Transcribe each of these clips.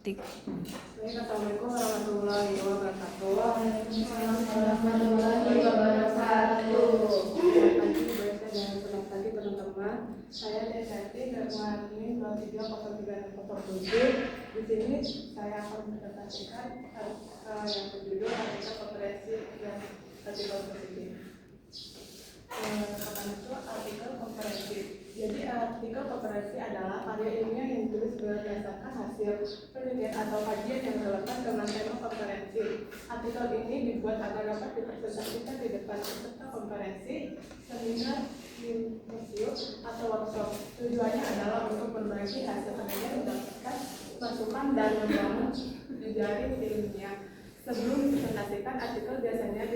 Baik, Assalamualaikum warahmatullahi wabarakatuh. Waalaikumsalam warahmatullahi wabarakatuh. Selamat pagi, selamat pagi teman-teman. Saya Desati dari Marni 230307. Di sini saya akan presentasikan yang berjudul artikel konferensi dan artikel positif. Pertama itu artikel konferensi. Jadi artikel konferensi adalah karya ilmiah yang ditulis berdasarkan hasil penelitian atau kajian yang relevan dengan tema konferensi. Artikel ini dibuat agar dapat dipresentasikan di depan peserta konferensi, seminar, simposium, atau workshop. Tujuannya adalah untuk berbagi hasil penelitian, mendapatkan masukan dan membangun jejaring ilmiah. Sebelum dipresentasikan, artikel biasanya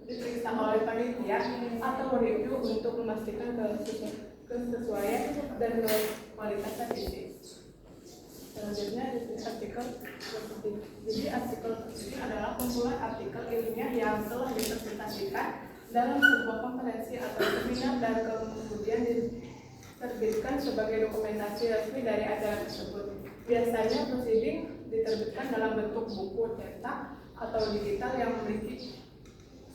diperiksa oleh panitia atau review untuk memastikan kesesuaian dan kualitas isi. Selanjutnya artikel positif. Jadi artikel positif adalah kumpulan artikel ilmiah yang telah dipresentasikan dalam sebuah konferensi atau seminar dan kemudian diterbitkan sebagai dokumentasi resmi dari acara tersebut. Biasanya proceeding diterbitkan dalam bentuk buku cetak atau digital yang memiliki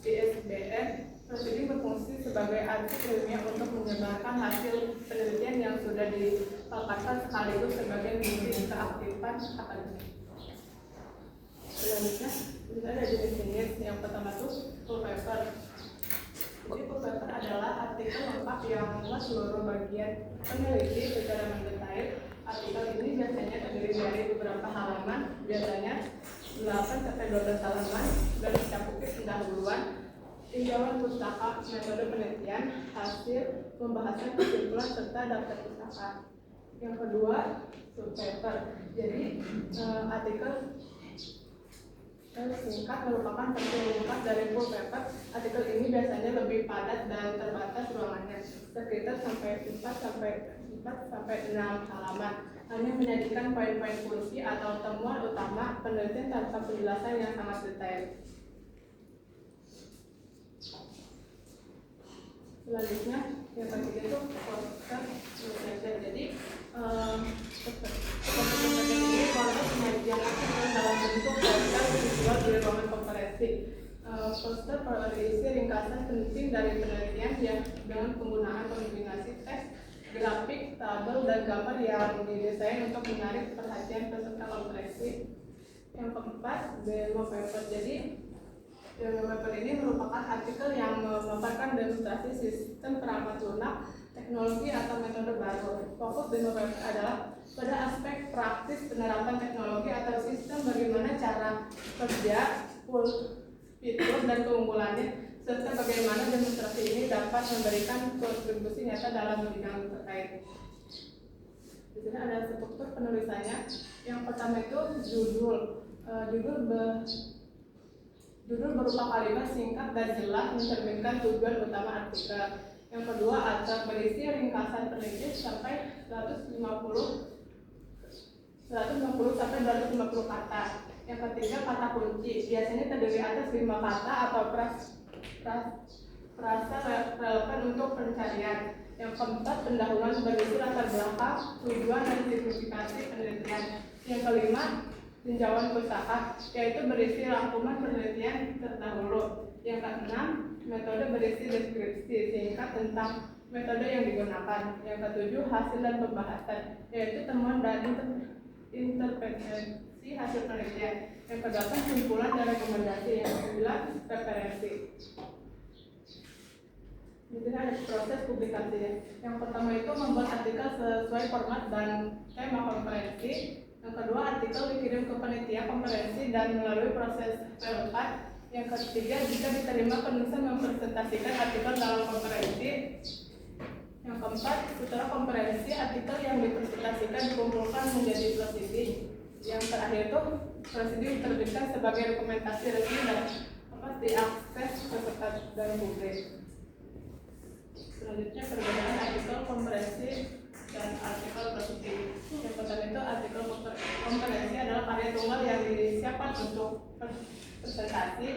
ISBN. Proceeding berfungsi sebagai arsip ilmiah untuk menyebarkan hasil penelitian yang sudah dipaparkan sekaligus sebagai bukti keaktifan akademik. Selanjutnya, kita ada jenis-jenis. Yang pertama itu full paper. Jadi full paper adalah artikel lengkap yang memuat seluruh bagian peneliti secara mendetail. Artikel ini biasanya terdiri dari beberapa halaman, biasanya 8-12 halaman, dan mencakupi pendahuluan, tinjauan pustaka, metode penelitian, hasil pembahasan, kesimpulan, serta daftar pustaka. Yang kedua, subpaper. Jadi artikel singkat merupakan versi lengkap dari full paper. Artikel ini biasanya lebih padat dan terbatas ruangannya, sekitar sampai 4-6 halaman. Hanya menyajikan poin-poin kunci atau temuan utama penelitian tanpa penjelasan yang sangat detail. Selanjutnya, yang ketiga itu poster presentation. Jadi poster presentation ini proses penyajian artikel dalam bentuk poster dijual di ruangan konferensi. Poster berisi ringkasan penting dari penelitian yang dengan penggunaan kombinasi teks, grafik, tabel, dan gambar yang didesain untuk menarik perhatian peserta konferensi. Yang keempat, demo paper. Jadi demo paper ini merupakan artikel yang memaparkan demonstrasi sistem perangkat lunak, teknologi atau metode baru. Fokus demo paper adalah pada aspek praktis penerapan teknologi atau sistem, bagaimana cara kerja, fitur dan keunggulannya, serta bagaimana demonstrasi ini dapat memberikan kontribusi nyata dalam bidang terkait. Di sini ada struktur penulisannya. Yang pertama itu judul. Judul berupa kalimat singkat dan jelas mencerminkan tujuan utama artikel. Yang kedua, atau berisi ringkasan penelitian sampai 150 sampai 250 kata. Yang ketiga, kata kunci. Biasanya terdiri atas 5 kata atau frasa relevan untuk pencarian. Yang keempat, pendahuluan berisi latar belakang, tujuan, dan signifikasi penelitian. Yang kelima, tinjauan pustaka, yaitu berisi rangkuman penelitian terdahulu. Yang keenam, metode berisi deskripsi singkat tentang metode yang digunakan. Yang ketujuh, hasil dan pembahasan, yaitu temuan dan interpretasi hasil penelitian. Yang kedelapan, simpulan dan rekomendasi. Yang kesembilan, referensi. Di sini ada proses publikasinya. Yang pertama itu membuat artikel sesuai format dan tema konferensi. Yang kedua, artikel dikirim ke panitia konferensi dan melalui proses relevan. Yang ketiga, jika diterima penulisan mempresentasikan artikel dalam konferensi. Yang keempat, setelah konferensi, artikel yang dipresentasikan dikumpulkan menjadi proceeding. Yang terakhir itu proceeding diterbitkan sebagai dokumentasi resmi dan dapat diakses peserta dan publik. Selanjutnya, perbedaan artikel konferensi dan artikel proceeding. Yang pertama itu artikel konferensi adalah karya tunggal yang disiapkan untuk presentasi.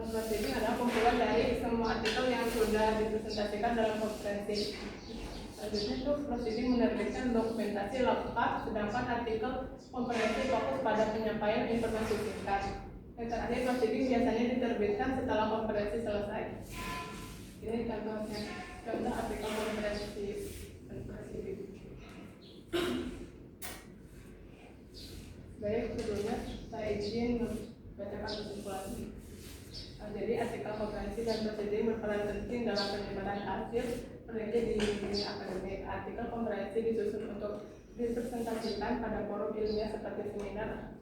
Proceeding adalah kumpulan dari semua artikel yang sudah dipresentasikan dalam konferensi. Selanjutnya itu prosedur menerbitkan dokumentasi lengkap, sedangkan artikel komprehensif fokus pada penyampaian informasi singkat. Yang terakhir, prosedur biasanya diterbitkan setelah konferensi selesai. Ini contohnya, contoh artikel komprehensif. Baik, sebelumnya saya izin membacakan kesimpulan. Jadi artikel komprehensif dan prosedur berperan penting dalam penyebaran hasil penelitian di dunia akademik. Artikel komprehensif disusun untuk dipresentasikan pada forum ilmiah seperti seminar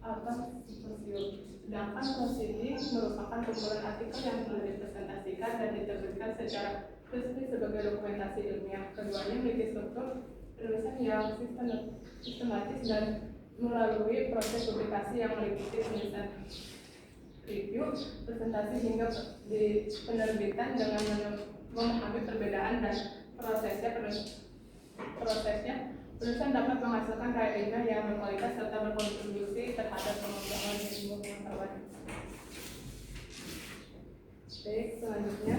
atau simposium. Sedangkan prosedur merupakan kumpulan artikel yang telah dipresentasikan dan diterbitkan secara resmi sebagai dokumentasi ilmiah. Keduanya memiliki struktur penulisan yang sistematis dan melalui proses publikasi yang meliputi penulisan, review, presentasi hingga di penerbitan dengan memahami perbedaan dan prosesnya penulisan dapat menghasilkan karya ilmiah yang berkualitas serta berkontribusi terhadap pengembangan ilmu pengetahuan. Baik, selanjutnya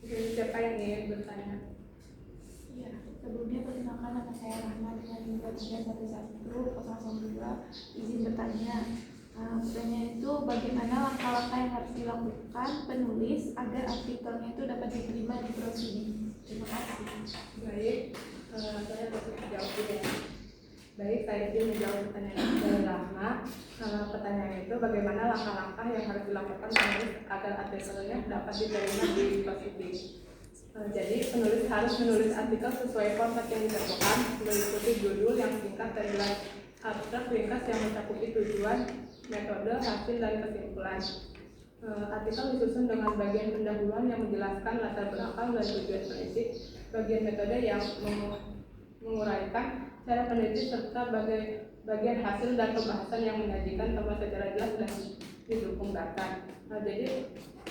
siapa yang ingin bertanya? Iya, sebelumnya perkenalkan nama saya Rahma dengan nomor 311002. Izin bertanya. Pertanyaan itu bagaimana langkah-langkah yang harus dilakukan penulis agar artikelnya itu dapat diterima di prosedur? Terima kasih. Baik, saya dapat menjawab juga ya. Baik, saya izin menjawab pertanyaan dari Rahma. Pertanyaan itu bagaimana langkah-langkah yang harus dilakukan penulis agar artikelnya dapat diterima di prosedur? Jadi penulis harus menulis artikel sesuai format yang ditentukan, meliputi judul yang singkat dan jelas, abstrak ringkas yang mencakupi tujuan, metode, hasil, dan kesimpulan. Artikel disusun dengan bagian pendahuluan yang menjelaskan latar belakang dan tujuan peneliti, bagian metode yang menguraikan cara peneliti, serta bagian hasil dan pembahasan yang menyajikan tema secara jelas dan didukung data. Jadi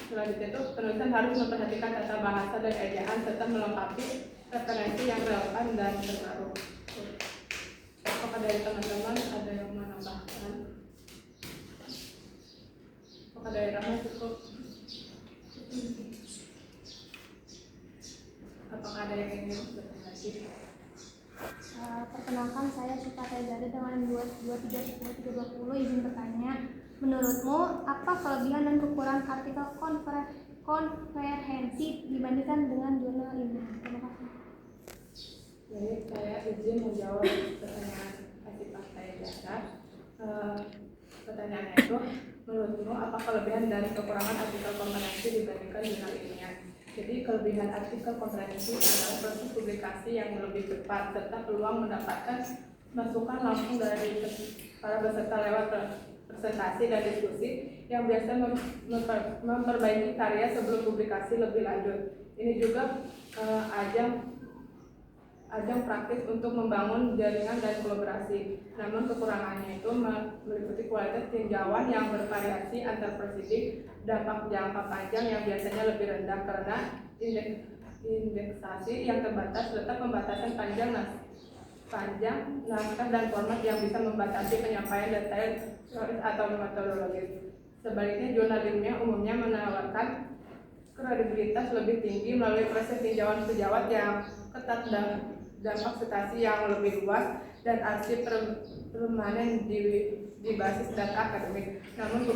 selanjutnya itu penulisan harus memperhatikan tata bahasa dan ejaan serta melengkapi referensi yang relevan dan terbaru. Apakah dari teman-teman ada yang menambahkan? Apakah dari Rahma cukup? Apakah ada yang ingin bertanya lagi? Perkenalkan, saya Syifa Tezari dengan 2310-320. Izin bertanya, menurutmu apa kelebihan dan kekurangan artikel komprehensif dibandingkan dengan jurnal ilmiah? Terima kasih. Jadi saya izin menjawab pertanyaan Syifa Tezari. Pertanyaannya itu, menurutmu apa kelebihan dan kekurangan artikel komprehensif dibandingkan jurnal ilmiah? Jadi kelebihan artikel komprehensif adalah proses publikasi yang lebih cepat serta peluang mendapatkan masukan langsung dari para peserta lewat presentasi dan diskusi yang biasa memperbaiki karya sebelum publikasi lebih lanjut. Ini juga ajang praktis untuk membangun jaringan dan kolaborasi. Namun kekurangannya itu meliputi kualitas tinjauan yang bervariasi antar prosedur, dampak jangka panjang yang biasanya lebih rendah karena indeksasi yang terbatas serta pembatasan panjang naskah dan format yang bisa membatasi penyampaian detail atau metodologis. Sebaliknya, jurnal ilmiah umumnya menawarkan kredibilitas lebih tinggi melalui proses tinjauan sejawat yang ketat dan dampak sitasi yang lebih luas dan arsip permanen di basis data akademik. Namun